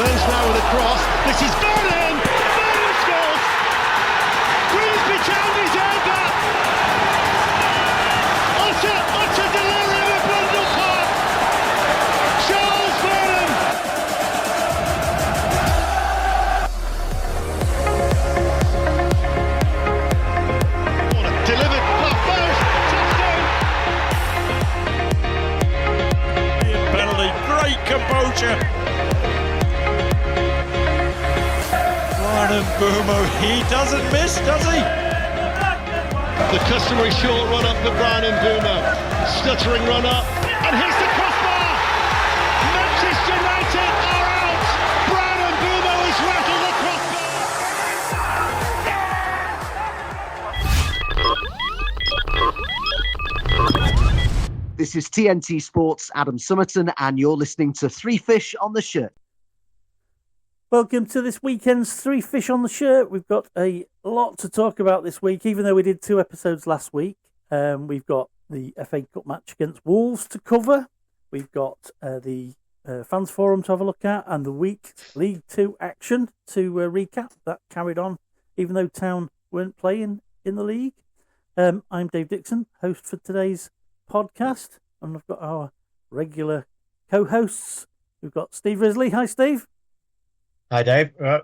Burns now with a cross. This is Vernon! Vernon scores! Grimsby Town is over! Utter delirium at Blundell Park! Charles Vernon! Delivered, clock first, touchdown! Penalty, great composure. Ryan Mbeumo, he doesn't miss, does he? The customary short run up for Brian Mbeumo. Stuttering run up, and hits the crossbar! Manchester United are out! Brian Mbeumo has rattled the crossbar! This is TNT Sports' Adam Summerton, and you're listening to Three Fish on the Shirt. Welcome to this weekend's Three Fish on the Shirt. We've got a lot to talk about this week, even though we did 2 episodes last week. We've got the FA Cup match against Wolves to cover. We've got the Fans Forum to have a look at, and the week League 2 action to recap. That carried on, even though Town weren't playing in the league. I'm Dave Dixon, host for today's podcast, and I've got our regular co-hosts. We've got Steve Risley. Hi, Steve. Hi, Dave. Right.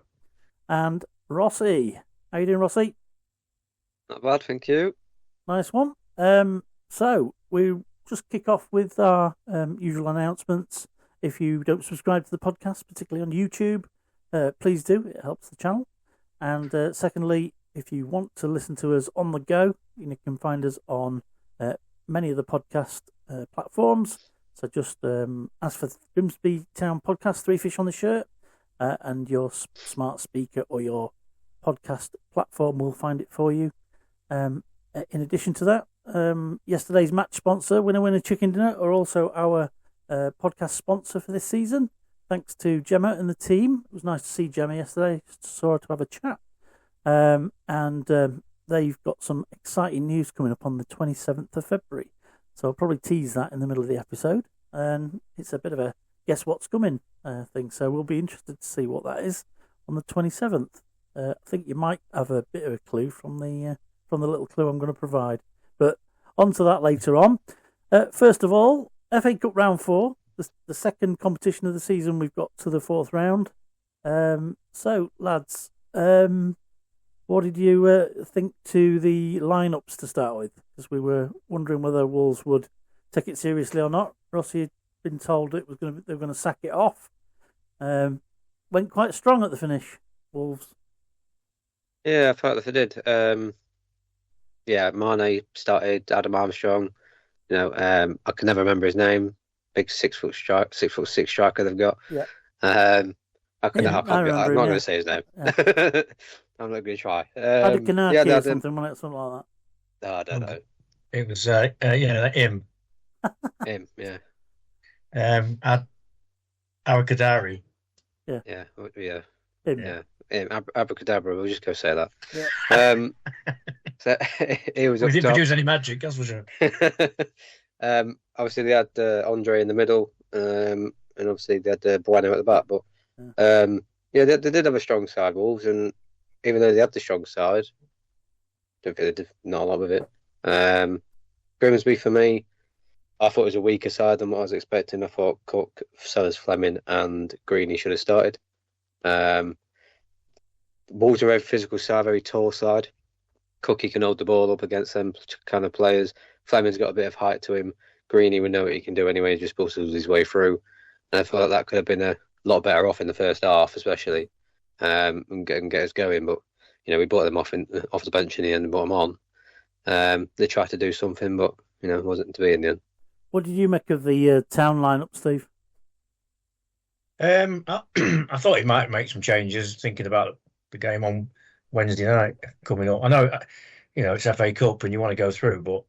And Rossi. How you doing, Rossi? Not bad, thank you. Nice one. So we just kick off with our usual announcements. If you don't subscribe to the podcast, particularly on YouTube, please do. It helps the channel. And secondly, if you want to listen to us on the go, you can find us on many of the podcast platforms. So just ask for Grimsby Town Podcast, Three Fish on the Shirt, and your smart speaker or your podcast platform will find it for you. In addition to that, yesterday's match sponsor, Winner Chicken Dinner, are also our podcast sponsor for this season. Thanks to Gemma and the team. It was nice to see Gemma yesterday. Saw her to have a chat. And they've got some exciting news coming up on the 27th of February. So I'll probably tease that in the middle of the episode. And it's a bit of a guess what's coming thing. So we'll be interested to see what that is on the 27th. I think you might have a bit of a clue from the little clue I'm going to provide. But on to that later on. First of all, FA Cup Round 4, the second competition of the season. We've got to the 4th round. So, lads, what did you think to the lineups to start with? Because we were wondering whether Wolves would take it seriously or not. Rossi had been told they were going to sack it off. Went quite strong at the finish, Wolves. Yeah, I felt that they did. Mane started, Adam Armstrong. I can never remember his name. Big 6'6" striker they've got. Yeah. I'm not going to say his name. Yeah. I'm not going to try. Adekanaki or something, wasn't it? Something like that. Oh, I don't know. It was him. Him, yeah. Arakadari. Yeah. Him. Yeah. Abracadabra, we'll just go say that. Yeah. So he was We up didn't top. produce any magic, that's for sure. Obviously they had Andre in the middle, and obviously they had Bueno at the back. But they did have a strong side, Wolves, and even though they had the strong side, don't think they did not a lot with it. Grimsby, for me, I thought it was a weaker side than what I was expecting. I thought Cook, Sellers, Fleming, and Greeny should have started. Wolves are a very physical side, very tall side. Cookie can hold the ball up against them kind of players. Fleming's got a bit of height to him. Greeny, we know what he can do anyway. He just bustles his way through. And I felt like that could have been a lot better off in the first half, especially, and get us going. But we brought them off the bench in the end and brought them on. They tried to do something, but it wasn't to be in the end. What did you make of the Town lineup, Steve? I thought he might make some changes, thinking about the game on Wednesday night coming up. I know, it's FA Cup and you want to go through, but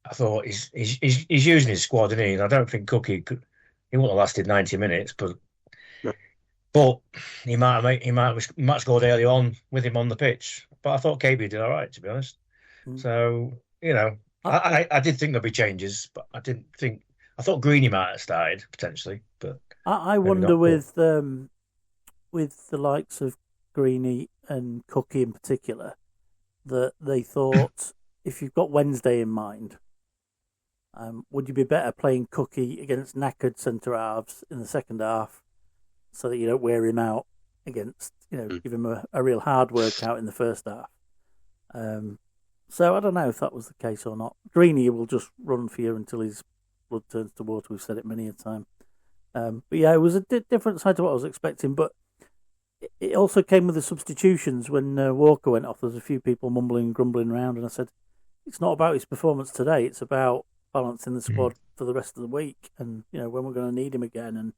I thought he's using his squad, isn't he? And I don't think Cookie he wouldn't have lasted 90 minutes, but he might have scored early on with him on the pitch. But I thought KB did all right, to be honest. So I did think there'd be changes, but I didn't think. I thought Greeny might have started potentially, but I wonder with with the likes of Greeny and Cookie in particular that they thought if you've got Wednesday in mind, would you be better playing Cookie against knackered centre halves in the second half so that you don't wear him out against, give him a real hard workout in the first half? So I don't know if that was the case or not. Greeny will just run for you until his blood turns to water. We've said it many a time. But yeah, it was a different side to what I was expecting. But it also came with the substitutions when Walker went off. There was a few people mumbling and grumbling around, and I said, it's not about his performance today. It's about balancing the squad for the rest of the week, and when we're going to need him again, and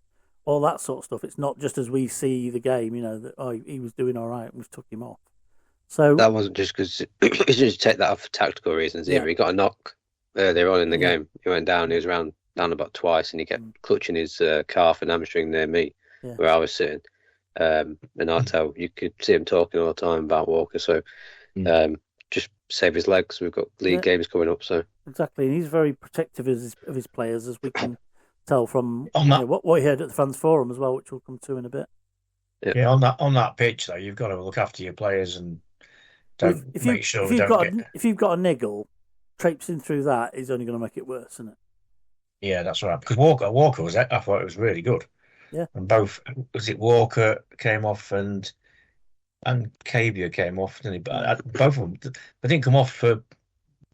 all that sort of stuff. It's not just as we see the game, that he was doing all right and we've took him off. So that wasn't just because he just take that off for tactical reasons either. He got a knock earlier on in the game. He went down. He was down about twice, and he kept clutching his calf and hamstring near me, where I was sitting. And Artel, you could see him talking all the time about Walker. So just save his legs. We've got league games coming up. So exactly, and he's very protective of his players, as we can tell from what he heard at the Fans Forum as well, which we'll come to in a bit. Yeah, on that pitch though, you've got to look after your players and if you've got a niggle, traipsing through that is only going to make it worse, isn't it? Yeah, that's right. Because Walker was, I thought it was really good. Yeah, and both Walker came off and Cabia came off, didn't he? But both of them, they didn't come off for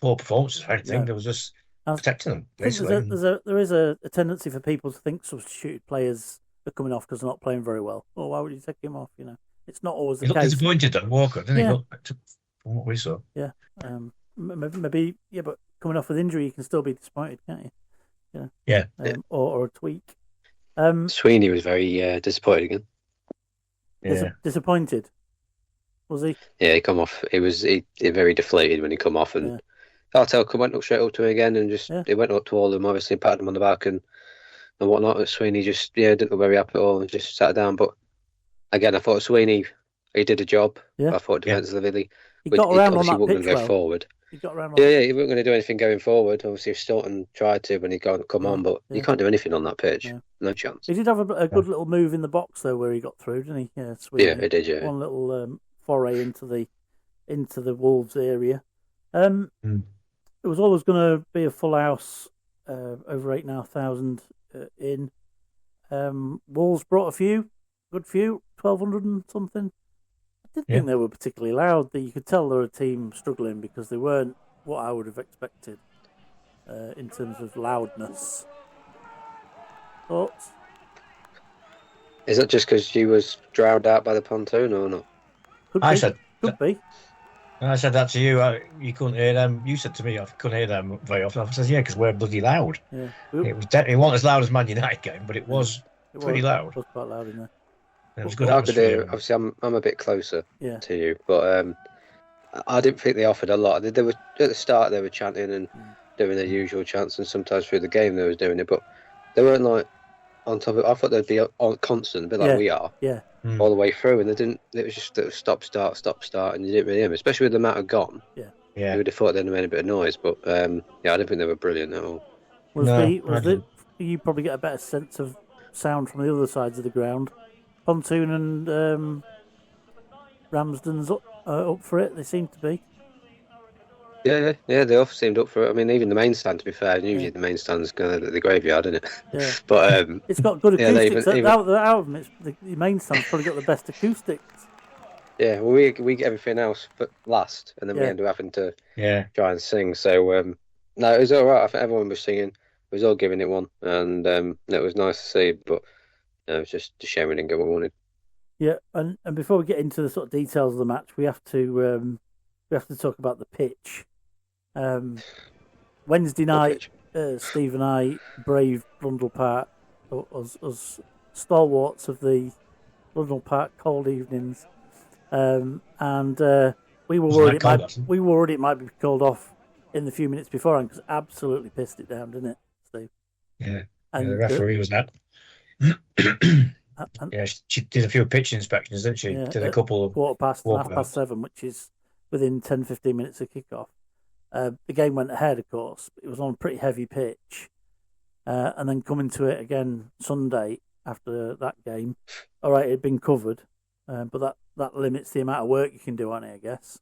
poor performances or anything. There was just protecting them. Basically, there is a tendency for people to think substituted players are coming off because they're not playing very well. Well, why would you take him off? It's not always the case. He looked disappointed at Walker, didn't he? From what we saw. Yeah. Maybe. Yeah, but coming off with injury, you can still be disappointed, can't you? Yeah. Or a tweak. Sweeney was very disappointed again. Yeah. Disappointed. Was he? Yeah, he come off. He was very deflated when he come off, and Artel went up straight up to him again, and just he went up to all of them, obviously patted him on the back and whatnot. But Sweeney just didn't look very happy at all and just sat down. But again, I thought Sweeney, he did a job. Yeah. I thought defensively, he got around on that wasn't pitch going to go forward. He got around. Yeah, he wasn't going to do anything going forward. Obviously, if Stilton tried to when he come on, but you can't do anything on that pitch. Yeah. No chance. He did have a good little move in the box though, where he got through, didn't he? Yeah, Sweeney. Yeah, he did. Yeah, one little foray into the Wolves area. It was always going to be a full house, over 8,500 in. Wolves brought a good few, 1,200 and something. I didn't think they were particularly loud. You could tell they were a team struggling because they weren't what I would have expected in terms of loudness. Thoughts? Is that just because you was drowned out by the pontoon or not? Could be. And I said that to you. You couldn't hear them. You said to me, I couldn't hear them very often. I said, because we're bloody loud. Yeah. It wasn't as loud as Man United game, but it was pretty loud. It was quite loud in there. It was good. I could hear. Obviously, I'm a bit closer to you, but I didn't think they offered a lot. They were at the start. They were chanting and doing their usual chants, and sometimes through the game they was doing it, but they weren't like on top of it. I thought they'd be on constant, a bit like we are, all the way through, and they didn't. It was just stop, start, and you didn't really hear them, especially with the amount of gone. Yeah. You would have thought they'd have made a bit of noise, but I didn't think they were brilliant at all. You probably get a better sense of sound from the other sides of the ground. Pontoon and Ramsden's up for it. They seem to be. Yeah, they all seemed up for it. I mean, even the main stand, to be fair, usually the main stand's going to the graveyard, isn't it? Yeah. But it's got good acoustics. Out of them, the main stand's probably got the best acoustics. Yeah, well, we get everything else but last, and then we end up having to try and sing. So no, it was all right. I think everyone was singing. We was all giving it one, and it was nice to see. But it was just a shame we didn't get what we wanted. Yeah, and before we get into the sort of details of the match, we have to talk about the pitch. Wednesday night, Steve and I braved Blundell Park, us stalwarts of the Blundell Park cold evenings, and we were worried it might be called off in the few minutes beforehand because absolutely pissed it down, didn't it, Steve? Yeah, and the referee was that. She did a few pitch inspections, didn't she? Did a couple of quarter past and 7:30, which is within 10-15 minutes of kick-off. The game went ahead, of course. It was on a pretty heavy pitch. And then coming to it again Sunday, after that game. All right, it had been covered, but that limits the amount of work you can do on it, I guess.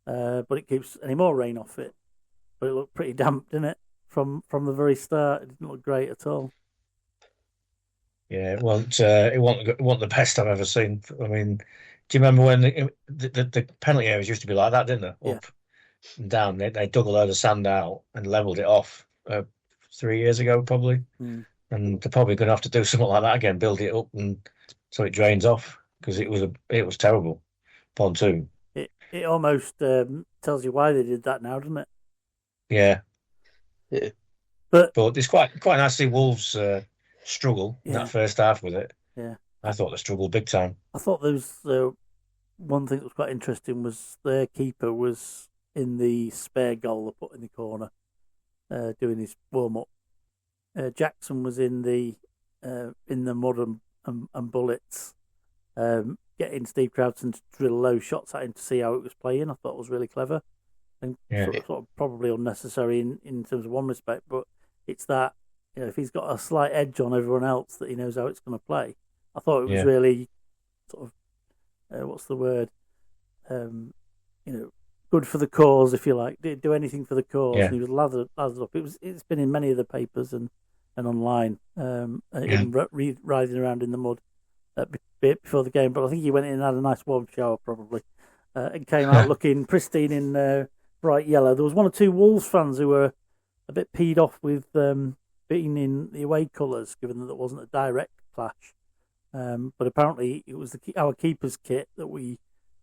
But it keeps any more rain off it. But it looked pretty damp, didn't it? From the very start, it didn't look great at all. Yeah, well, it wasn't the best I've ever seen. I mean, do you remember when the penalty areas used to be like that, didn't they? Yeah. Up and down. They dug a load of sand out and levelled it off 3 years ago, probably. Mm. And they're probably going to have to do something like that again, build it up and so it drains off, because it was terrible pontoon. It almost tells you why they did that now, doesn't it? Yeah. Yeah. But it's quite nice to see Wolves struggle in Yeah. that first half with it. Yeah. I thought they struggled big time. I thought there was one thing that was quite interesting was their keeper was in the spare goal they put in the corner, doing his warm up. Jackson was in the mud and bullets, getting Steve Crowdson to drill low shots at him to see how it was playing. I thought it was really clever, and sort of probably unnecessary in terms of one respect, but it's that, if he's got a slight edge on everyone else, that he knows how it's going to play. I thought it was really sort of what's the word? Good for the cause, if you like. Do anything for the cause. Yeah. And he was lathered up. It's been in many of the papers and online. Him writhing around in the mud a bit before the game, but I think he went in and had a nice warm shower probably, and came out looking pristine in bright yellow. There was one or two Wolves fans who were a bit peed off with being in the away colours, given that it wasn't a direct clash. But apparently it was our keeper's kit that we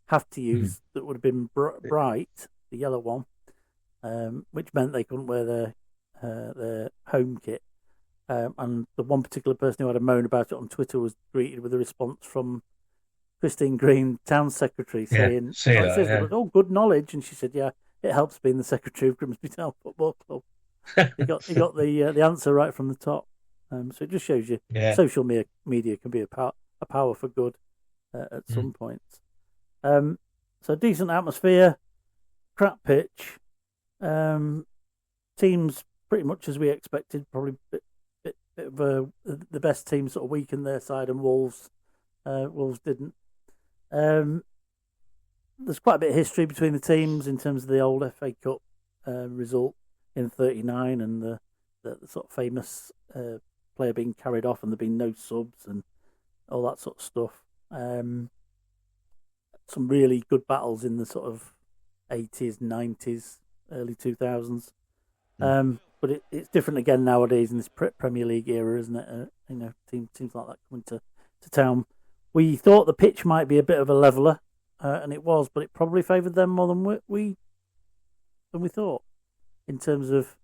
have to use that would have been bright, the yellow one, which meant they couldn't wear their home kit. And the one particular person who had a moan about it on Twitter was greeted with a response from Christine Green, Town Secretary, saying, "Oh, good knowledge." And she said, "Yeah, it helps being the Secretary of Grimsby Town Football Club." He got the answer right from the top. So it just shows you social media can be a power for good at some points. So decent atmosphere, crap pitch, teams pretty much as we expected. Probably bit of the best team sort of weakened their side, and Wolves didn't. There's quite a bit of history between the teams in terms of the old FA Cup result in '39 and the sort of famous player being carried off and there being no subs and all that sort of stuff. Some really good battles in the sort of 80s, 90s, early 2000s. But it's different again nowadays in this Premier League era, isn't it? Teams like that coming to town. We thought the pitch might be a bit of a leveller, and it was, but it probably favoured them more than we thought, in terms of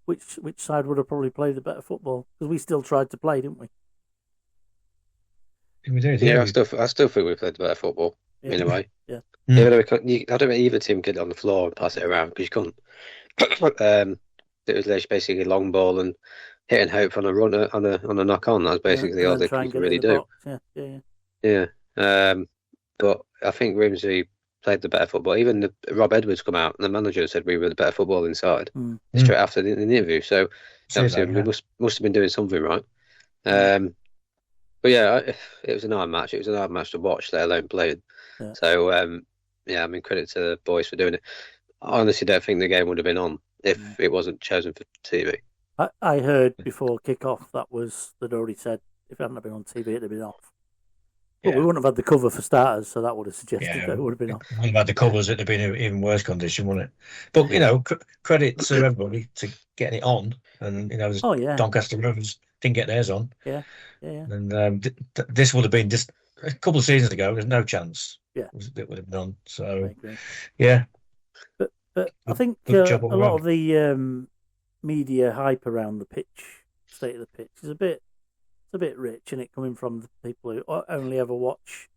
which side would have probably played the better football, because we still tried to play, didn't we? We did, yeah. I still think we played the better football in a way. Yeah. Even though I don't think either team could get on the floor and pass it around, because you couldn't. It was basically a long ball and hit and hope on a run on a knock on. That's basically all they could really do. Yeah. But I think Grimsby played the better football. Even Rob Edwards come out and the manager said we were the better football inside straight after the interview. So obviously we must have been doing something right. But yeah, it was an hard match. It was an hard match to watch, let alone playing. Yeah. So I mean, credit to the boys for doing it. I honestly don't think the game would have been on if it wasn't chosen for TV. I heard before kick-off they'd already said if it hadn't been on TV, it'd have been off. But we wouldn't have had the cover for starters, so that would have suggested that it would have been off. We wouldn't have had the covers, it'd have been in even worse condition, wouldn't it? But, credit to everybody to getting it on. And, Doncaster Rovers didn't get theirs on. Yeah. And this would have been just a couple of seasons ago, there's no chance it would have been on. So, yeah. But I think a lot of the media hype around the state of the pitch is a bit rich, and it coming from the people who only ever watch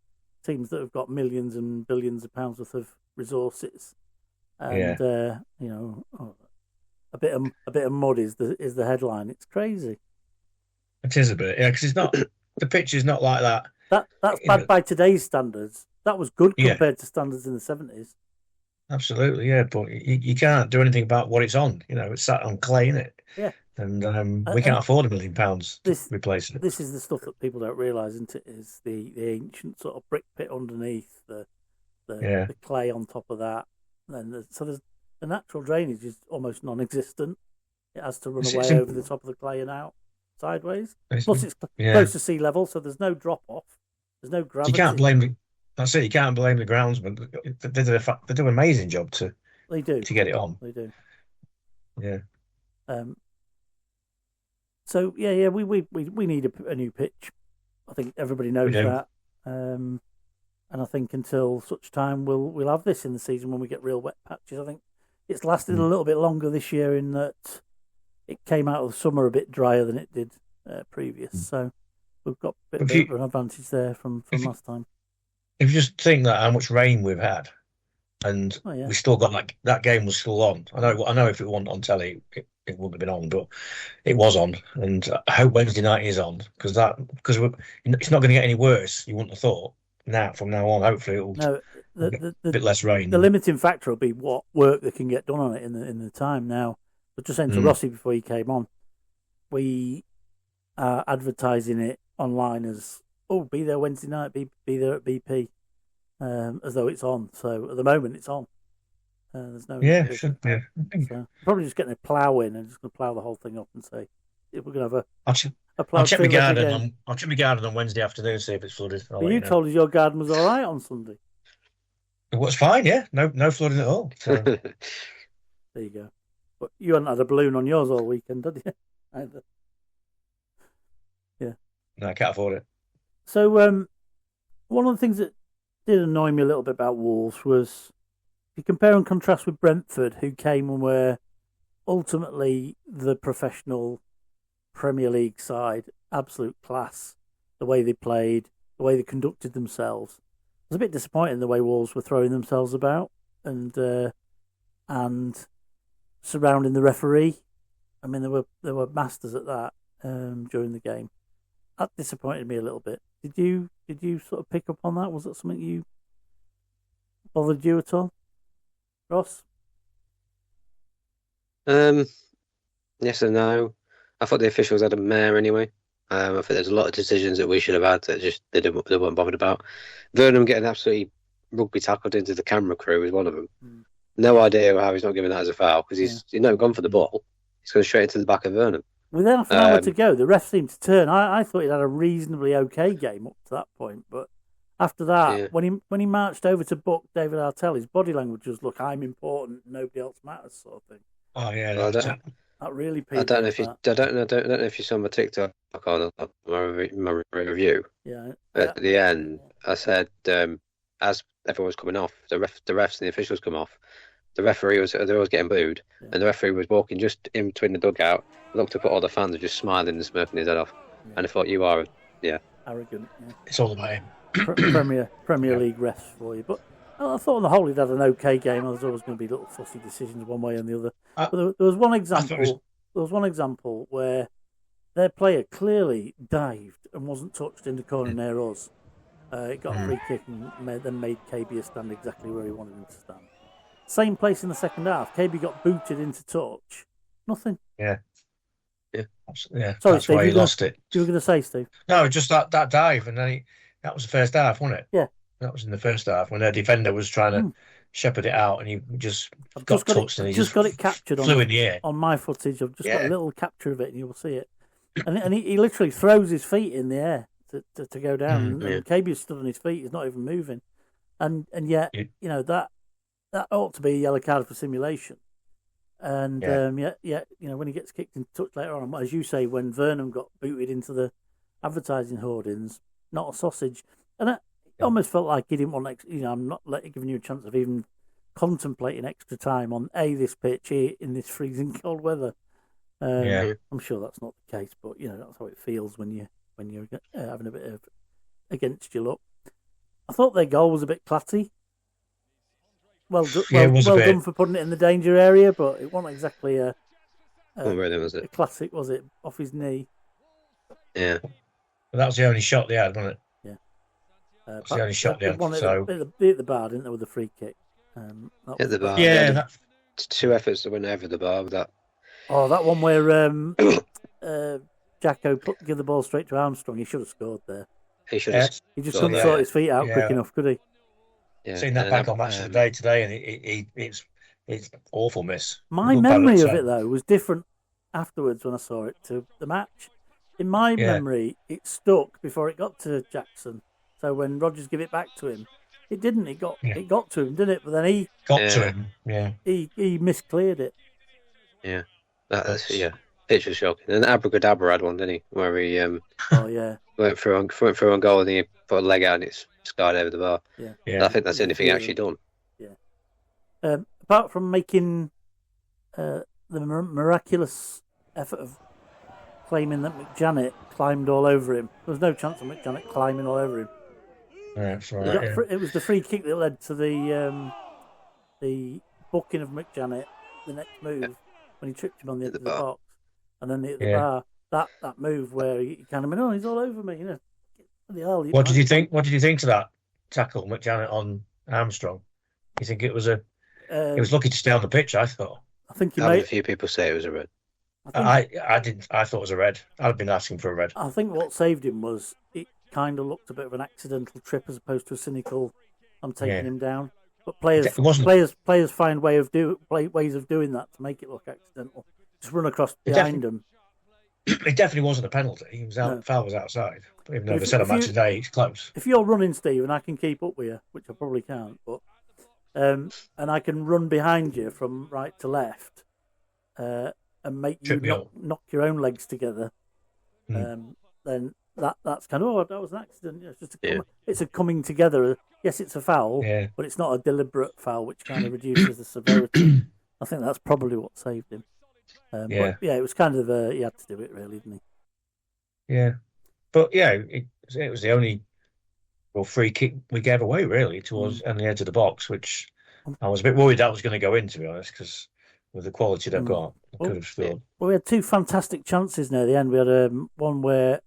teams that have got millions and billions of pounds worth of resources, and a bit of mud is the headline. It's crazy. It is a bit, because it's not the pitch is not like that. That's bad by today's standards. That was good compared to standards in the 70s. Absolutely, yeah, but you can't do anything about what it's on. It's sat on clay, isn't it? Yeah. and we can't afford £1 million to replace it. This is the stuff that people don't realise, isn't it? Is the ancient sort of brick pit underneath, the clay on top of that, and there's the natural drainage is almost non-existent. It has to run away over the top of the clay and out sideways. Plus, it's close to sea level, so there's no drop off. There's no gravity. You can't blame that's it. You can't blame the groundsmen. They do an amazing job to get it on. They do. Yeah. So we need a new pitch. I think everybody knows that. And I think until such time we'll have this in the season when we get real wet patches. I think it's lasted a little bit longer this year in that it came out of the summer a bit drier than it did previous. So we've got a bit of an advantage there from last time. If you just think that how much rain we've had, and we still got that game was still on. I know if it wasn't on telly, it wouldn't have been on, but it was on. And I hope Wednesday night is on because it's not going to get any worse. You wouldn't have thought. Now from now on, hopefully it'll a bit less rain. The limiting factor will be what work they can get done on it in the time now. But just saying to Rossi before he came on, we are advertising it online as be there Wednesday night, be there at BP, as though it's on. So at the moment it's on. There's no So probably just getting a plough in and just going to plough the whole thing up and say if we're going to have I'll check my garden. I'll check my garden on Wednesday afternoon, see if it's flooded. You told us your garden was all right on Sunday. It was fine, yeah. No flooding at all. So. There you go. But you hadn't had a balloon on yours all weekend, did you? Either. Yeah. No, I can't afford it. So one of the things that did annoy me a little bit about Wolves was if you compare and contrast with Brentford, who came and were ultimately the professional Premier League side, absolute class, the way they played, the way they conducted themselves. I was a bit disappointed in the way Wolves were throwing themselves about and surrounding the referee. I mean, there were masters at that during the game. That disappointed me a little bit. Did you sort of pick up on that? Was that something you bothered you at all, Ross? Yes and no. I thought the officials had a mare anyway. I think there's a lot of decisions that we should have had that just they weren't bothered about. Vernon getting absolutely rugby tackled into the camera crew is one of them. No idea how he's not giving that as a foul because he's gone for the ball. He's going straight into the back of Vernon. With half an hour to go, the ref seemed to turn. I thought he'd had a reasonably okay game up to that point, but after that, when he marched over to book David Artell, his body language was, "Look, I'm important, nobody else matters," sort of thing. Oh yeah, that really. I don't know if you saw my TikTok on my review. Yeah. At the end, I said as everyone was coming off, the refs and the officials come off. The referee was getting booed, and the referee was walking just in between the dugout. Looked up at all the fans, and just smiling and smirking his head off. And I thought, you are, arrogant. Yeah. It's all about him. Premier League refs for you, but I thought on the whole he'd had an okay game. There was always going to be little fussy decisions one way or the other. But there was one example. There was one example where their player clearly dived and wasn't touched in the corner near us. It got a free kick and then made KB stand exactly where he wanted him to stand. Same place in the second half. KB got booted into touch. Nothing. Yeah. Sorry, that's Steve, why he lost it. You were going to say, Steve? No, just that dive, and then that was the first half, wasn't it? Yeah. That was in the first half when their defender was trying to shepherd it out, and he just got touched, and he just got it captured flew in the air. On my footage, I've just got a little capture of it, and you will see it. And he literally throws his feet in the air to go down, and KB stood on his feet; he's not even moving, and yet that ought to be a yellow card for simulation. And when he gets kicked in touch later on, as you say, when Vernon got booted into the advertising hoardings, not a sausage, and it almost felt like he didn't want. I'm not giving you a chance of even contemplating extra time on this pitch here in this freezing cold weather. I'm sure that's not the case, but that's how it feels when you're having a bit of against your luck. I thought their goal was a bit clatty. Well done for putting it in the danger area, but it wasn't exactly a classic, was it? Off his knee. Yeah. Well, that was the only shot they had, wasn't it? Yeah. That's the only shot they had. They hit the bar, didn't they, with the free kick? Hit the bar. Yeah. Two efforts to win over the bar with that. Oh, that one where Jacko give the ball straight to Armstrong. He should have scored there. He should have. He just couldn't sort his feet out quick enough, could he? Yeah. Seen that back on Match of the Day today, and it's awful miss. My memory of it though was different afterwards when I saw it to the match. In my memory, it stuck before it got to Jackson. So when Rodgers gave it back to him, it didn't. It got to him, didn't it? But then he got to him. Yeah, he miscleared it. Yeah, that's pitch was shocking. And Abracadabra had one, didn't he? Where he went through on goal and he put a leg out and it's skied over the bar. Yeah. I think that's the only thing he actually done. Yeah. Apart from making the miraculous effort of claiming that McJanet climbed all over him, there was no chance of McJanet climbing all over him. Yeah, that's right. It was the free kick that led to the booking of McJanet, the next move, when he tripped him on the edge of the box. And then the bar, that move where he kind of went, oh, he's all over me, you know. What did you think? What did you think to that tackle, McJanet on Armstrong? You think it was he was lucky to stay on the pitch? I thought. I think I had a few people say it was a red. I didn't. I thought it was a red. I'd been asking for a red. I think what saved him was it kind of looked a bit of an accidental trip as opposed to a cynical. I'm taking him down. But players find ways of doing that to make it look accidental. Just run across behind him. It definitely wasn't a penalty. He was out. No. Foul was outside. Even though they said a match today, it's close. If you're running, Steve, and I can keep up with you, which I probably can't, but and I can run behind you from right to left, and make you knock your own legs together, then that's kind of that was an accident. It's just it's a coming together. Yes, it's a foul, but it's not a deliberate foul, which kind of reduces the severity. I think that's probably what saved him. But it was kind of he had to do it, really, didn't he? Yeah, but it was the only free kick we gave away, really, towards on the edge of the box, which I was a bit worried that was going to go in, to be honest, because with the quality they've got, I could have scored. Well, we had two fantastic chances near the end. We had one where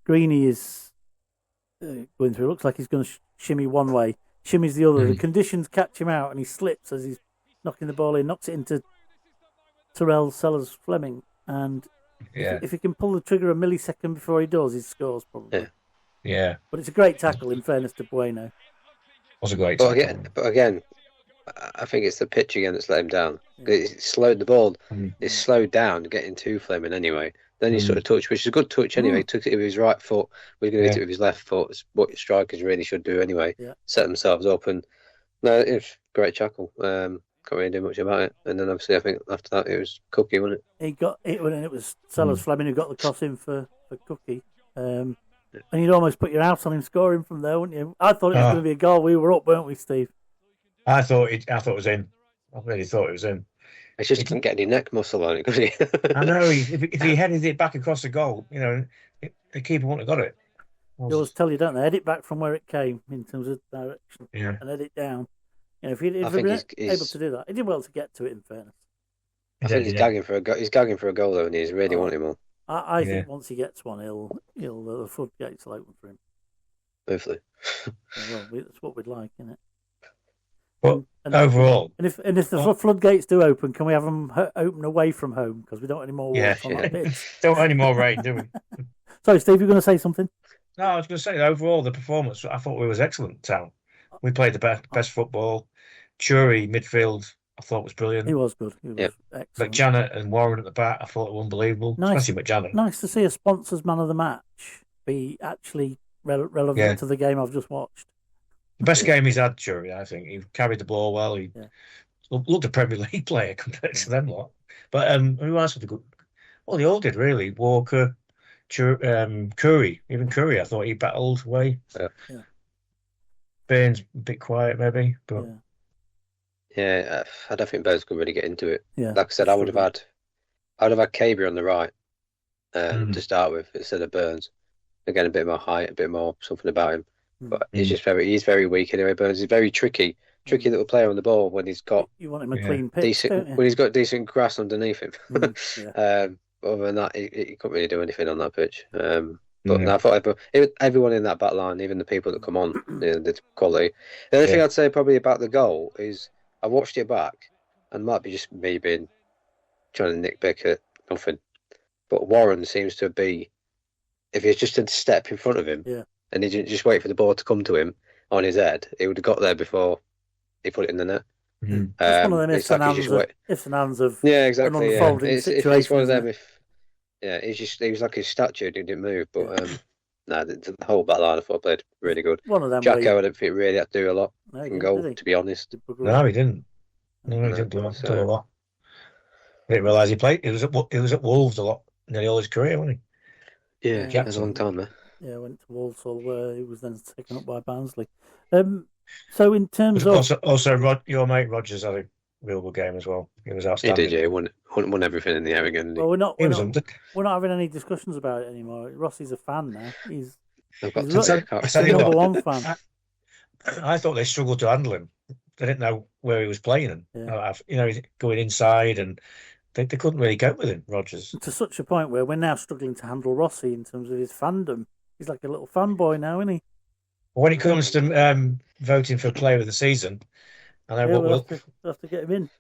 Greeny is going through. It looks like he's going to shimmy one way, shimmies the other. The conditions catch him out, and he slips as he's knocking the ball in, knocks it into Terrell Sellers-Fleming, and if he can pull the trigger a millisecond before he does, he scores probably. Yeah. But it's a great tackle, in fairness to Bueno. It was a great tackle. But again, I think it's the pitch again that's let him down. It slowed the ball. It slowed down getting to Fleming anyway. Then he sort of touched, which is a good touch anyway. He took it with his right foot. We're going to hit it with his left foot. It's what strikers really should do anyway. Set themselves up. And no, it was a great tackle. Can't really do much about it. And then obviously I think after that it was Cookie, wasn't it? He got it when it was Sellers Fleming who got the cross in for Cookie. And you'd almost put your house on him scoring from there, wouldn't you? I thought it was going to be a goal. We were up, weren't we, Steve? I thought it was in. I really thought it was in. It's just he didn't get any neck muscle on it, could he? I know. If he headed it back across the goal, the keeper wouldn't have got it. They always tell you, don't they? Head it back from where it came in terms of direction, and head it down. If he'd been able to do that, he did well to get to it. In fairness, I think he's gagging for a goal. He's gagging for a goal, though, and he's really wanting more. I think once he gets one, the floodgates will open for him. Hopefully. Well, that's what we'd like, isn't it? Well, overall, and if the floodgates do open, can we have them open away from home because we don't want any more water on our pitch? Don't want any more rain, do we? Sorry, Steve, you're going to say something? No, I was going to say overall the performance. I thought we was excellent. Town. We played the best football. Churi midfield, I thought was brilliant. He was good. He was excellent. McJanet and Warren at the back, I thought were unbelievable. Especially McJanet. Nice to see a sponsors man of the match be actually relevant to the game I've just watched. The best game he's had, Churi, I think. He carried the ball well. He looked a Premier League player compared to them lot. But who else was a good? Well, they all did really. Walker, Curry, even Curry. I thought he battled away. Yeah. Baines a bit quiet maybe, but I don't think Baines could really get into it. Yeah, like I said, I would have had Cabey on the right to start with instead of Burns. Again, a bit more height, a bit more something about him. But he's very weak anyway. Burns is very tricky little player on the ball when he's got you want him a clean pitch, when he's got decent grass underneath him. Other than that, he couldn't really do anything on that pitch. But I thought everyone in that back line, even the people that come on, the quality. The only thing I'd say probably about the goal is I watched it back, and might be just me being trying to nitpick at nothing. But Warren seems to be, if he's just a step in front of him, and he didn't just wait for the ball to come to him on his head, he would have got there before he put it in the net. Mm-hmm. It's one of them ifs and ands of exactly. An unfolding situation. It's one of them. He was like his statue. He didn't move, but the whole back line I thought played really good. One of them. Jacko, I don't think really had to do a lot from goal, to be honest. No, he didn't. No, he didn't do a lot. I didn't realise he played. He was at Wolves a lot, nearly all his career, wasn't he? Yeah, it was a long time there. Yeah, went to Walsall where he was then taken up by Barnsley. So in terms of your mate Rogers had a real good game as well. He was outstanding. He did, yeah. He won everything in the air again. Well, we're not having any discussions about it anymore. Rossi's a fan now. He's the number one fan. I thought they struggled to handle him. They didn't know where he was playing, and going inside, and they couldn't really cope with him. Rogers, to such a point where we're now struggling to handle Rossi in terms of his fandom. He's like a little fanboy now, isn't he? When it comes to voting for Player of the Season, I know we'll have to get him in.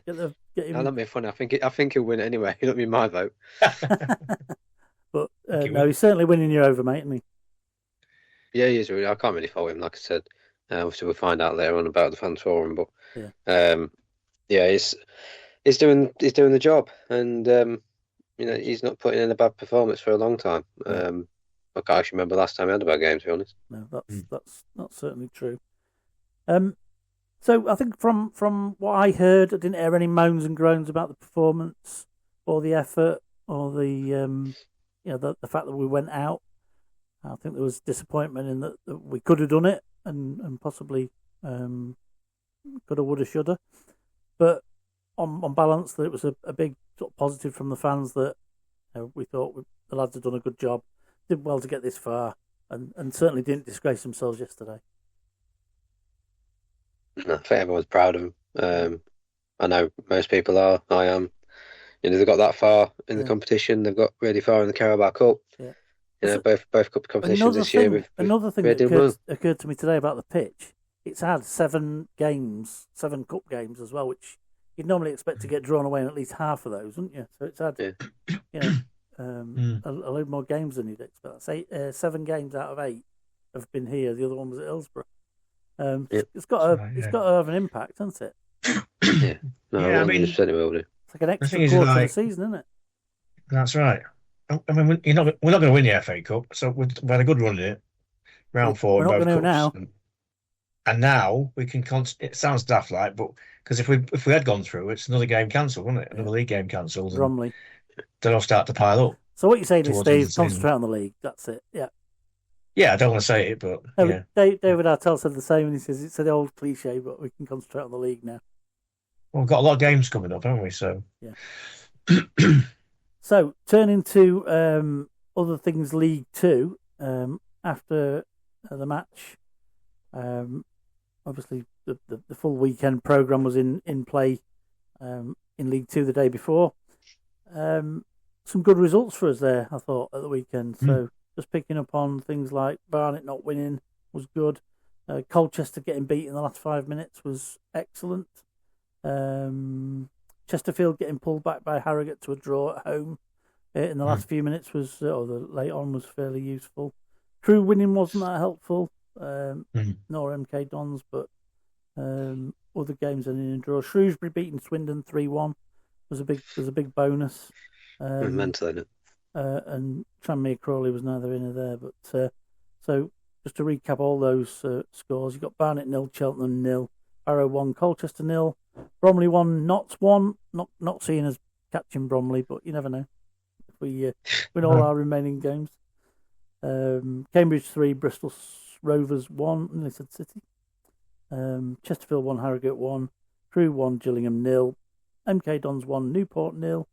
Get him. That'll be funny. I think he'll win it anyway. It'll be my vote. But no, he's certainly winning you over, mate, isn't he? Yeah, he is. Really. I can't really fault him. Like I said, obviously we'll find out later on about the fans forum. But he's doing the job, and he's not putting in a bad performance for a long time. I can't actually remember last time he had a bad game, to be honest. No, that's not certainly true. So I think from what I heard, I didn't hear any moans and groans about the performance or the effort or the the fact that we went out. I think there was disappointment in that we could have done it and possibly coulda, woulda, shoulda. But on balance, that it was a big sort of positive from the fans that we thought the lads had done a good job, did well to get this far, and certainly didn't disgrace themselves yesterday. I think everyone's proud of him. I know most people are. I am. They've got that far in the competition. They've got really far in the Carabao Cup. Yeah. Both cup competitions this year. Another thing that occurred to me today about the pitch, it's had 7 cup games as well, which you'd normally expect to get drawn away in at least half of those, wouldn't you? So it's had a load more games than you'd expect. Say 7 games out of 8 have been here. The other one was at Hillsborough. It's got to have an impact, hasn't it? Yeah, I mean, it will do. It's like an extra quarter of the season, isn't it? That's right. I mean, we're not going to win the FA Cup, so we've had a good run in it. Round 4 in both cups. Now. And now we can. It sounds daft, like, but because if we had gone through, it's another game cancelled, wouldn't it? Another league game cancelled. Bromley. Then I'll start to pile up. So what you're saying is, Steve, concentrate on the league. That's it. Yeah. Yeah, I don't want to say it, but yeah. David Artell said the same, and he says it's an old cliche, but we can concentrate on the league now. Well, we've got a lot of games coming up, haven't we? So yeah. So turning to other things, League Two. After the match, obviously the full weekend programme was in play in League Two the day before. Some good results for us there, I thought, at the weekend. So just picking up on things like Barnet not winning was good. Colchester getting beat in the last 5 minutes was excellent. Chesterfield getting pulled back by Harrogate to a draw at home in the last few minutes was, or the late on, was fairly useful. Crewe winning wasn't that helpful, nor MK Dons, but other games ending in a draw. Shrewsbury beating Swindon 3-1 was a big bonus. Mental, isn't it? And Tranmere Crawley was neither in nor there. But so just to recap all those scores, you got Barnet 0, Cheltenham 0, Barrow 1, Colchester 0, Bromley 1, Notts 1. Not seen as catching Bromley, but you never know if we win all our remaining games. Cambridge 3, Bristol Rovers 1, Lincoln City. Chesterfield 1, Harrogate 1, Crewe 1, Gillingham 0, MK Dons 1, Newport 0,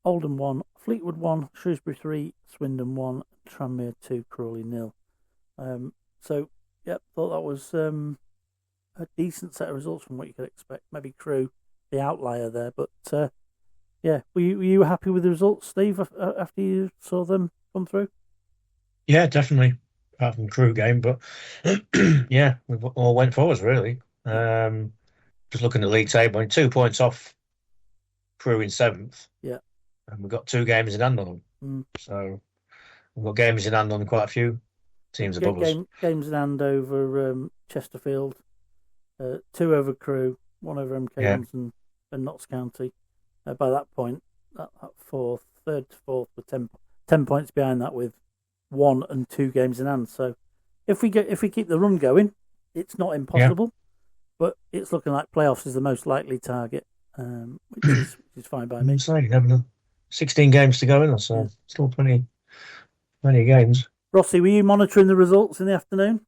Oldham 1, Fleetwood 1, Shrewsbury 3, Swindon 1, Tranmere 2, Crawley 0. So, yeah, thought that was a decent set of results from what you could expect. Maybe Crewe, the outlier there, but yeah, were you happy with the results, Steve, after you saw them come through? Yeah, definitely. Apart from the Crewe game, but yeah, we all went forwards really. Just looking at the league table, 2 points off Crewe in 7th. Yeah. And we've got 2 games in hand on them. Mm. So we've got games in hand on quite a few teams above us. Games in hand over Chesterfield, 2 over Crewe, 1 over MK and Notts County. By that point, that third to fourth were 10 points behind that with 1 and 2 games in hand. So if we keep the run going, it's not impossible, but it's looking like playoffs is the most likely target, which is fine by me. So you have 16 games to go in, so still plenty of games. Rossi, were you monitoring the results in the afternoon?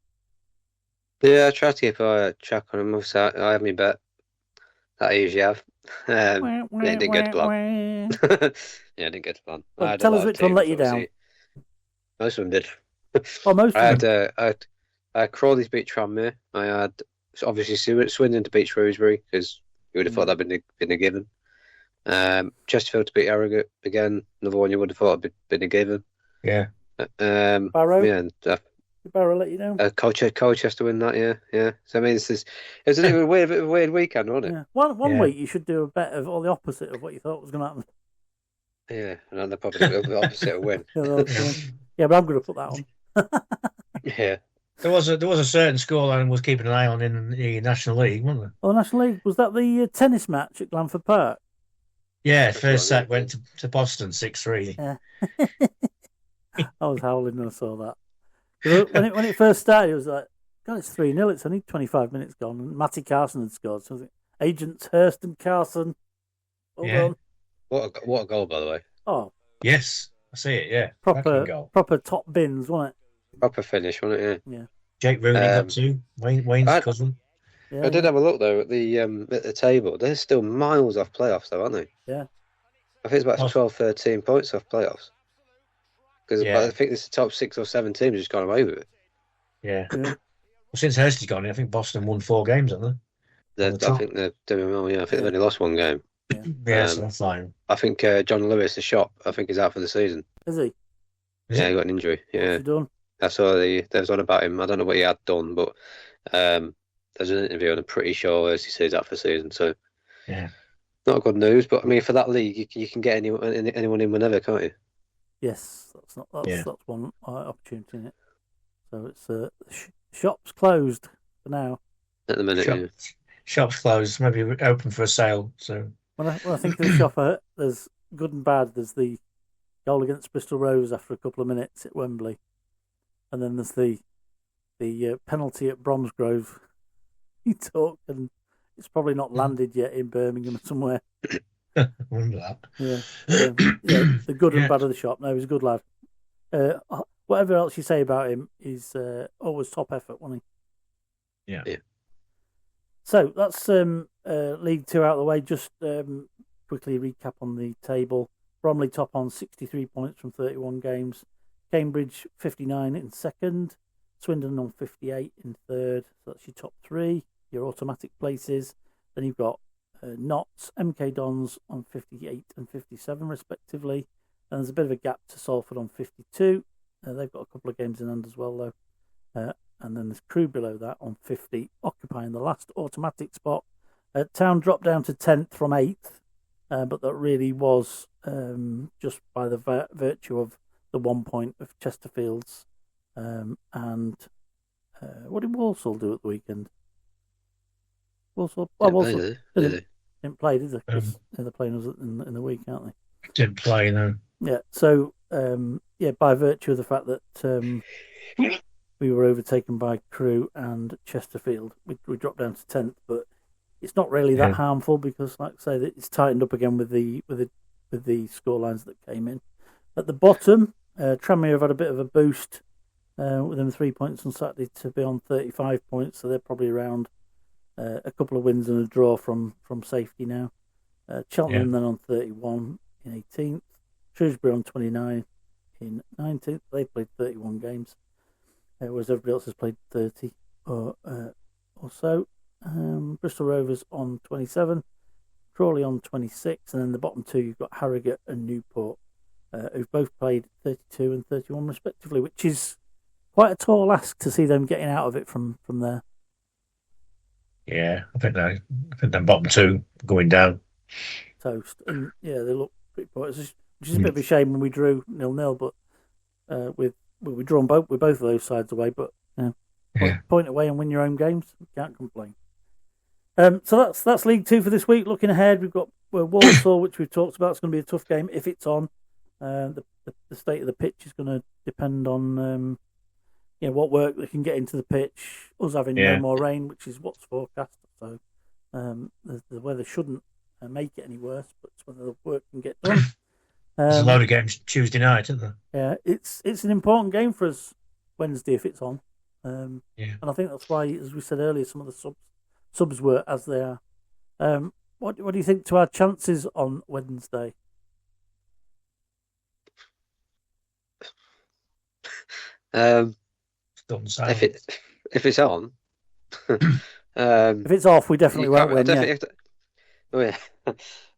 Yeah, I tried to keep a track on them. I have my bet that I usually have. It didn't get to plan. Yeah, it didn't get to plan. Well, tell us which one let you down. Most of them did. Oh, most of them. I had Crawley's beat Tranmere. I had obviously Swindon to beat Shrewsbury because you would have thought that'd been a given. Chesterfield to beat Harrogate again. Another one you would have thought had been a given. Yeah. Barrow. Yeah. And, Did Barrow let you down? Colchester win that, yeah. So I mean, it was a weird weekend, wasn't it? Yeah. One week you should do a bet of all the opposite of what you thought was going to happen. Yeah, and then they're probably the opposite of win. Yeah, but I'm going to put that on. Yeah. There was a certain scoreline was keeping an eye on in the National League, wasn't there? Oh, National League, was that the tennis match at Glanford Park? Yeah, first set went to Boston 6-3. Yeah. I was howling when I saw that. When it first started, it was like, God, it's 3-0. It's only 25 minutes gone. And Matty Carson had scored. So I was like, Agents Hurst and Carson. Hold on. What a goal, by the way. Oh. Yes, I see it, yeah. Proper top bins, wasn't it? Proper finish, wasn't it? Yeah. Jake Rooney got 2. Wayne's cousin. Yeah, I did have a look, though, at the table. They're still miles off playoffs, though, aren't they? Yeah. I think it's about 12, 13 points off playoffs. Because I think it's the top 6 or 7 teams just gone away with it. Yeah. Well, since Hurst has gone, I think Boston won 4 games, haven't they? I think they're doing well, yeah. I think they've only lost 1 game. Yeah, so that's fine. I think John Lewis, the shop, I think is out for the season. Is he? He got an injury. Yeah. What's he done? I saw there's one about him. I don't know what he had done, but there's an interview and I'm pretty sure he says out for the season. So yeah, not good news. But I mean, for that league, you can get anyone in whenever, can't you? Yes, that's one opportunity in it. So it's shop's closed for now. At the minute, shop's closed. Maybe open for a sale. So when I think of the shop, there's good and bad. There's the goal against Bristol Rovers after a couple of minutes at Wembley, and then there's the penalty at Bromsgrove. He took, and it's probably not landed yet in Birmingham somewhere. Remember that? Yeah. The good and bad of the shop. No, he's a good lad. Whatever else you say about him, he's always top effort, wasn't he? Yeah. So that's League 2 out of the way. Just quickly recap on the table. Bromley top on 63 points from 31 games. Cambridge 59 in second. Swindon on 58 in third. So that's your top 3, your automatic places. Then you've got Notts, MK Dons on 58 and 57 respectively. And there's a bit of a gap to Salford on 52. They've got a couple of games in hand as well, though. And then there's Crewe below that on 50, occupying the last automatic spot. Town dropped down to 10th from 8th, but that really was just by the virtue of the 1 point of Chesterfield's. And what did Walsall do at the weekend? Walsall didn't play, did they? Because they're playing us in the week, aren't they? Didn't play, no. Yeah, so by virtue of the fact that we were overtaken by Crewe and Chesterfield, we dropped down to 10th, but it's not really that harmful because, like I say, it's tightened up again with the scorelines that came in. At the bottom, Tranmere have had a bit of a boost with them 3 points on Saturday to be on 35 points, so they're probably around a couple of wins and a draw from safety now. Cheltenham then on 31 in 18th. Shrewsbury on 29 in 19th. They played 31 games, whereas everybody else has played 30 or so. Bristol Rovers on 27, Crawley on 26, and then the bottom 2 you've got Harrogate and Newport, who've both played 32 and 31 respectively, which is quite a tall ask to see them getting out of it from there. Yeah, I think the bottom 2 going down. toast. And yeah, they look pretty poor, which is a bit of a shame when we drew 0-0, but we drawn with both of those sides away. But point away and win your own games, can't complain. So that's League Two for this week. Looking ahead, we've got Walsall, which we've talked about. It's going to be a tough game if it's on. The state of the pitch is going to depend on what work they can get into the pitch. Us having no more rain, which is what's forecast. So the weather shouldn't make it any worse, but it's whether the work can get done. There's a load of games Tuesday night, isn't there? Yeah, it's an important game for us Wednesday if it's on. And I think that's why, as we said earlier, some of the subs were as they are. What do you think to our chances on Wednesday? If it's on, if it's off, we definitely won't win.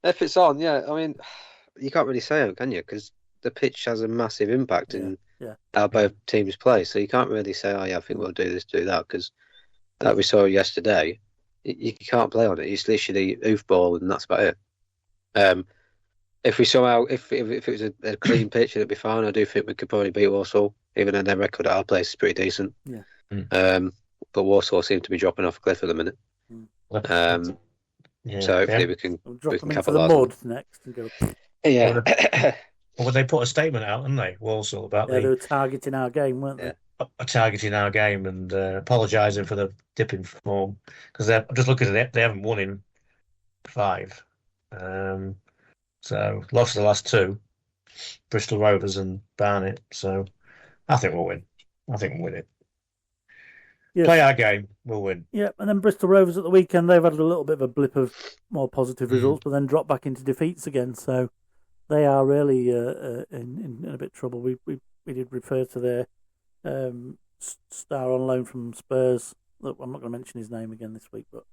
If it's on, I mean, you can't really say it, can you? Because the pitch has a massive impact in how both teams play. So you can't really say, I think we'll do this, do that, because like we saw yesterday, you can't play on it. It's literally oofball, and that's about it. If we somehow, if it was a clean pitch, it'd be fine. I do think we could probably beat Walsall, even though their record at our place is pretty decent. Yeah. But Walsall seem to be dropping off a cliff at the minute. So hopefully we can drop them into the mud next and go. Yeah. Well, they put a statement out, didn't they, Walsall, about they were targeting our game, weren't they? Targeting our game and apologising for the dip in form, because they're just looking at it. They haven't won in 5, so lost the last 2, Bristol Rovers and Barnet. So I think we'll win. I think we'll win it. Yes. Play our game, we'll win. Yeah, and then Bristol Rovers at the weekend, they've had a little bit of a blip of more positive results, but then dropped back into defeats again. So they are really in a bit of trouble. We did refer to their star on loan from Spurs. Look, I'm not going to mention his name again this week, but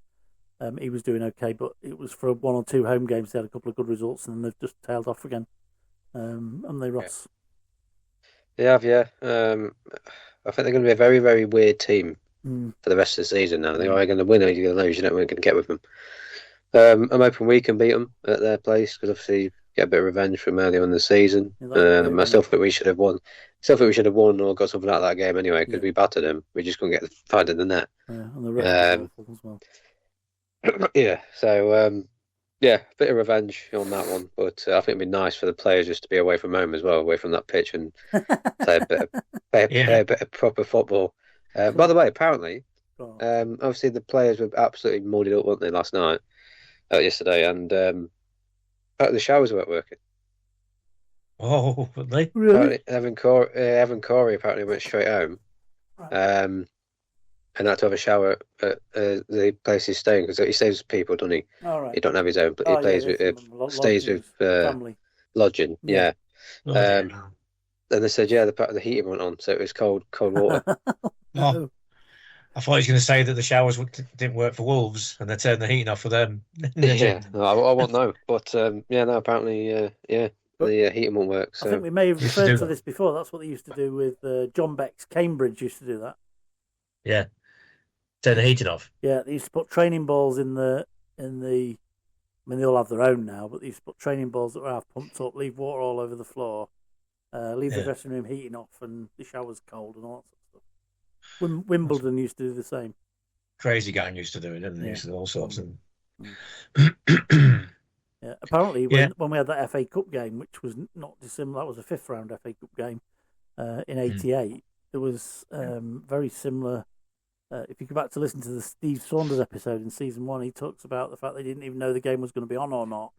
he was doing okay. But it was for 1 or 2 home games. They had a couple of good results, and then they've just tailed off again. And they Ross. They have, I think they're going to be a very, very weird team for the rest of the season now. They're either going to win or you're going to lose. You don't know what you're going to get with them. I'm hoping we can beat them at their place, because obviously get a bit of revenge from earlier in the season. I still think we should have won. Or got something out of that game anyway, because we battered them. We just couldn't get the fight in the net. And the rest as well. So a bit of revenge on that one. But I think it'd be nice for the players just to be away from home as well, away from that pitch, and play a bit of proper football. By the way, apparently, obviously the players were absolutely muddied up, weren't they, last night, yesterday, and the showers weren't working. Oh, were they? Really? Evan Corey apparently went straight home, and had to have a shower at the place he's staying, because he stays with people, doesn't he? All right. He don't have his own, but he stays with family lodging. Yeah. And they said, the heating went on, so it was cold water. Oh, I thought he was going to say that the showers didn't work for Wolves, and they turned the heating off for them. I won't know, but apparently, the heating won't work. So. I think we may have referred to this before. That's what they used to do with John Beck's Cambridge. Used to do that. Yeah, turn the heating off. Yeah, they used to put training balls in the. I mean, they all have their own now, but they used to put training balls that were half pumped up, leave water all over the floor, leave the dressing room heating off, and the shower's cold and all that sort of stuff. Wimbledon used to do the same. Crazy Gang used to do it, didn't they? Used to do all sorts of. Apparently, when we had that FA Cup game, which was not dissimilar, that was a 5th round FA Cup game in '88. It was very similar. If you go back to listen to the Steve Saunders episode in season 1, he talks about the fact they didn't even know the game was going to be on or not,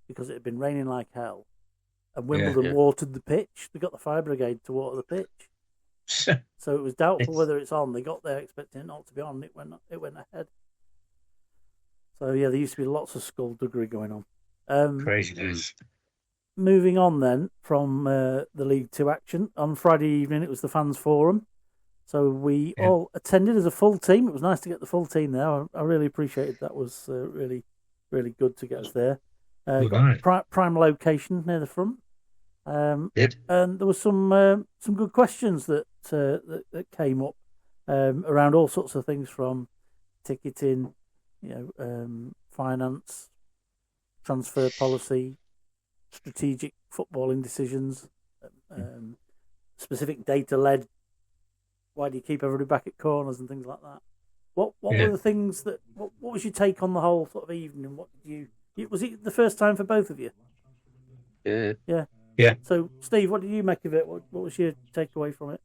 because it had been raining like hell, and Wimbledon watered the pitch. They got the fire brigade to water the pitch. So it was doubtful whether it's on. They got there expecting it not to be on. It went ahead. So there used to be lots of skullduggery going on. Crazy days. Moving on then from the League Two action, on Friday evening it was the Fans Forum. So we all attended as a full team. It was nice to get the full team there. I really appreciated that. Was really, really good to get us there. Prime location near the front. And there was some good questions that came up around all sorts of things, from ticketing, finance, transfer policy, strategic footballing decisions, specific data led. Why do you keep everybody back at corners and things like that? What were the things that? What was your take on the whole sort of evening? What did you? Was it the first time for both of you? Yeah. Yeah. So, Steve, what did you make of it? What was your takeaway from it?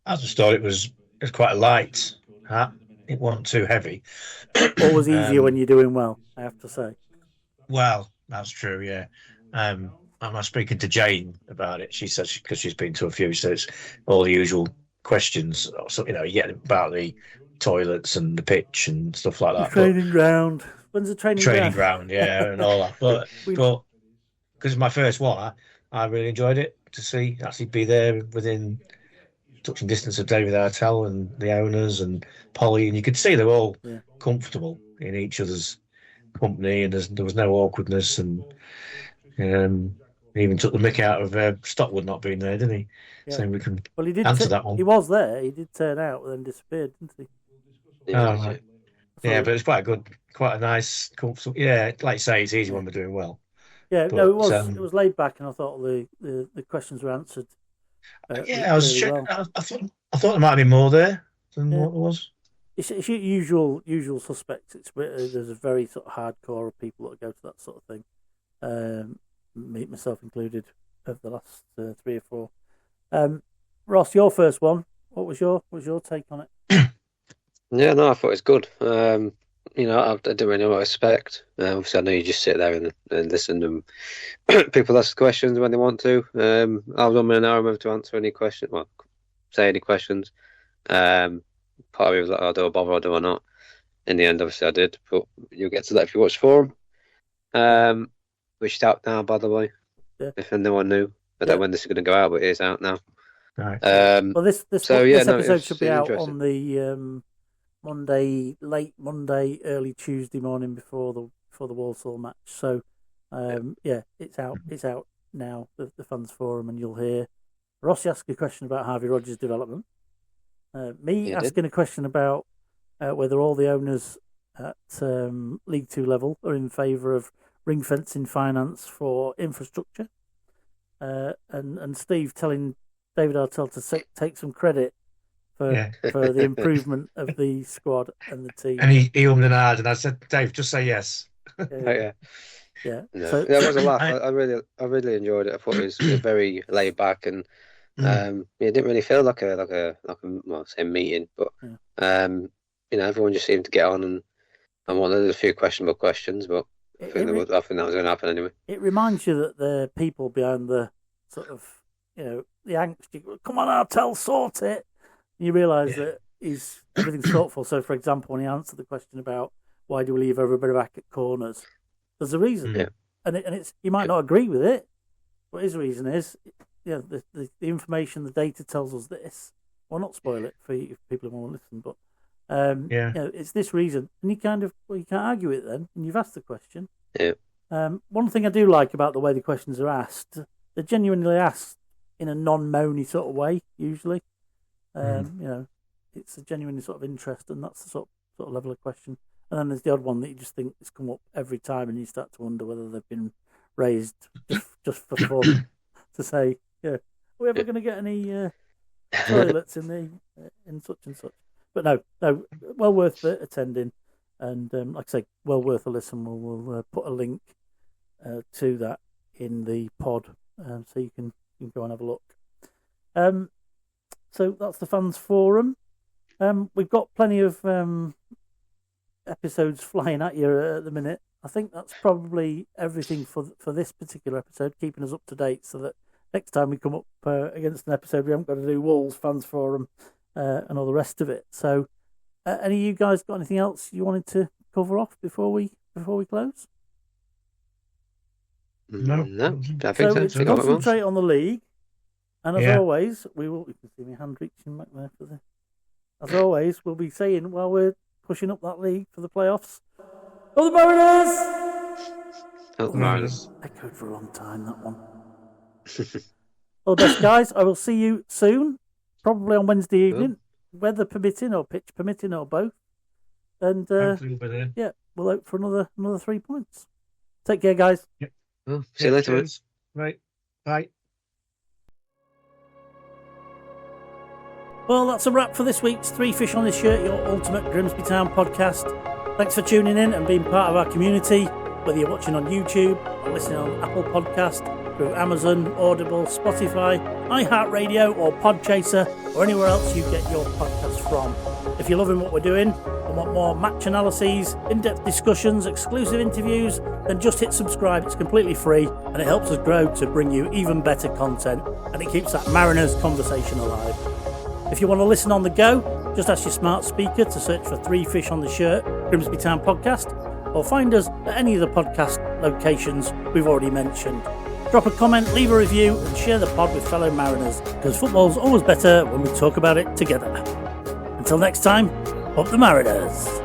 I just thought it was quite a light. It wasn't too heavy. Always easier when you're doing well, I have to say. Well, that's true. Yeah. I was speaking to Jane about it. She said because she's been to a few, so it's all the usual questions. So you get about the toilets and the pitch and stuff like that. Training ground. When's the training ground? Yeah, and all that. But because it's my first one, I really enjoyed it to actually be there within touching distance of David Artell and the owners and Polly, and you could see they were all comfortable in each other's company, and there was no awkwardness, and he even took the mick out of Stockwood not being there, didn't he? Yeah. So we can he did answer that one. He was there. He did turn out, and then disappeared, didn't he? Right. Yeah, but it's quite a nice, comfortable. Yeah, like you say, it's easy when we're doing well. Yeah, but, it was. It was laid back, and I thought the questions were answered. I was checking. Well. I thought there might have been more there than what there was. It's your usual suspects. There's a very sort of hardcore of people that go to that sort of thing. Me myself included, of the last 3 or 4. Ross, your first one. What was your take on it? Yeah, no, I thought it was good. I didn't really know what to expect. Obviously, I know you just sit there and listen, and people ask questions when they want to. I was on an hour to answer any question. Well, say any questions. Part of me was like, oh, do I bother or do I not? In the end, obviously, I did. But you'll get to that if you watch Forum. Which is out now, by the way. Yeah. If anyone knew. I don't know when this is going to go out, but it is out now. Right. Well, this episode should be out on the late Monday, early Tuesday morning before the Walsall match. So, it's out. It's out now. The Fans Forum, and you'll hear Ross ask a question about Harvey Rogers' development. Me asking a question about whether all the owners at League Two level are in favour of ring fencing finance for infrastructure, and Steve telling David Artell to take some credit for the improvement of the squad and the team. And he ummed and ahed, and I said, Dave, just say yes. Yeah. No. So, that was a laugh. I really enjoyed it. I thought it was very laid back, and it didn't really feel like a say meeting, but everyone just seemed to get on, and wanted a few questionable questions, but I think that was going to happen anyway. It reminds you that the people behind the sort of the angst. Come on, Artell, sort it. And you realise that everything's thoughtful. So, for example, when he answered the question about why do we leave everybody back at corners, there's a reason, and it's you might not agree with it, but his reason is, the information, the data tells us this. Well, not spoil it for people who want to listen, but it's this reason, and you can't argue it then, and you've asked the question. Yeah. One thing I do like about the way the questions are asked, they're genuinely asked in a non-moany sort of way. Usually, it's a genuine sort of interest, and that's the sort of level of question. And then there's the odd one that you just think it's come up every time, and you start to wonder whether they've been raised just for fun to say, are we ever going to get any toilets in such and such? But no, well worth attending, and like I say, well worth a listen. We'll put a link to that in the pod, so you can go and have a look. So that's the Fans Forum. We've got plenty of episodes flying at you at the minute. I think that's probably everything for this particular episode, keeping us up to date so that next time we come up against an episode, we haven't got to do Wolves, Fans Forum, and all the rest of it. So, any of you guys got anything else you wanted to cover off before we close? No. I think so. It's concentrate on the league, and as always, you can see my hand reaching back there for the. As always, we'll be saying while we're pushing up that league for the playoffs. Oh, the Mariners! Oh, the Mariners. Echoed for a long time, that one. All the best, guys. I will see you soon, probably on Wednesday evening, weather permitting or pitch permitting or both. And we'll hope for another 3 points. Take care, guys. Well, see you later, mate. cheers. Right. Bye. Well, that's a wrap for this week's Three Fish on This Shirt, your ultimate Grimsby Town podcast. Thanks for tuning in and being part of our community, whether you're watching on YouTube or listening on Apple Podcast, through Amazon, Audible, Spotify, iHeartRadio or Podchaser, or anywhere else you get your podcast from. If you're loving what we're doing and want more match analyses, in-depth discussions, exclusive interviews, then just hit subscribe. It's completely free and it helps us grow to bring you even better content, and it keeps that Mariners conversation alive. If you want to listen on the go, just ask your smart speaker to search for Three Fish on the Shirt, Grimsby Town Podcast, or find us at any of the podcast locations we've already mentioned. Drop a comment, leave a review, and share the pod with fellow Mariners, because football's always better when we talk about it together. Until next time, up the Mariners!